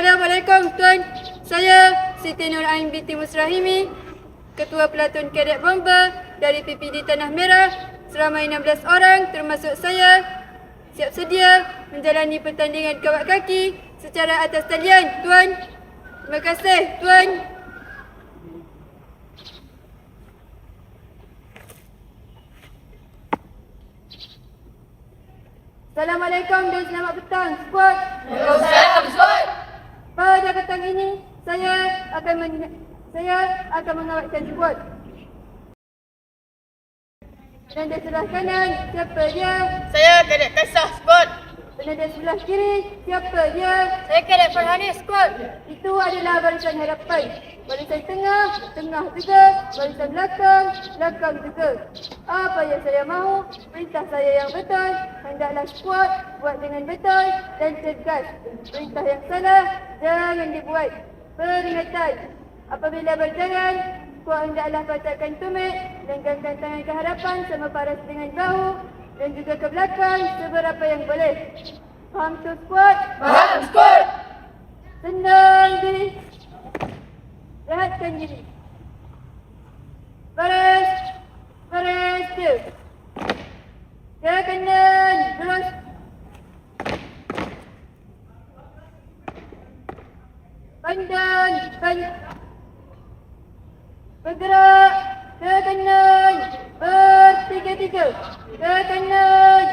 Assalamualaikum Tuan. Saya Siti Nur Ain binti Musrahimi, Ketua Pelatun Kadet Bomba dari PPD Tanah Merah. Seramai 16 orang termasuk saya siap sedia menjalani pertandingan kawat kaki secara atas talian, Tuan. Terima kasih, Tuan. Assalamualaikum dan selamat petang, skuad. Waalaikumsalam, skuad. Pada petang ini, saya akan mengawatkan skuad. Dan di sebelah kanan, siapa dia? Saya Kadet Kaisah, skuad. Dan di sebelah kiri, siapa dia? Saya Kadet Farhani, skuad. Itu adalah barisan hadapan. Barisan tengah, tengah juga. Barisan belakang, belakang juga. Apa yang saya mahu, perintah saya yang betul. Hendaklah skuad buat dengan betul dan tegas. Perintah yang salah, jangan dibuat. Peringatan, apabila berjalan, skuad hendaklah patahkan tumit, lenggangkan tangan ke hadapan sama paras dengan bahu dan juga ke belakang seberapa yang boleh. Faham tu, skuad? Faham, skuad. Tenang diri. Rehatkan diri. Baris. Baris dia. Ke kanan. Terus. Pandang. Bergerak. Ke kanan. Bertiga-tiga. Ke kanan.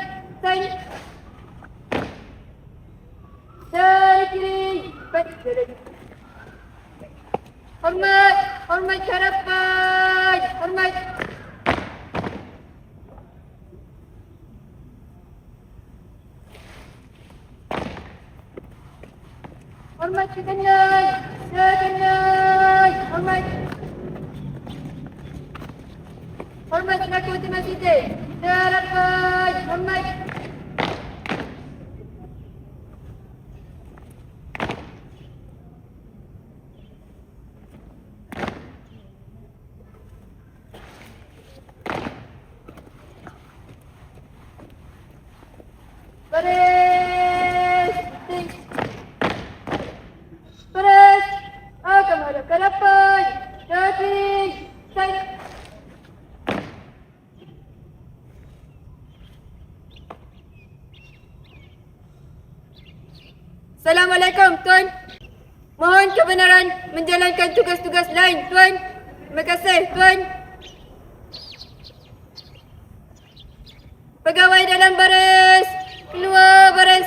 Dari kiri. Hormat. Hormat harapan. Hormat. Hormat ke kanan. Ke kanan. Hormat. Hormat selaku Timah Siti. Harapan. Hormat. Baris. Baris. Akan menghadap ke hadapan. Kaki. Side. Assalamualaikum, Tuan. Mohon kebenaran menjalankan tugas-tugas lain, Tuan. Terima kasih, Tuan. Pegawai dalam baris. Keluar baris.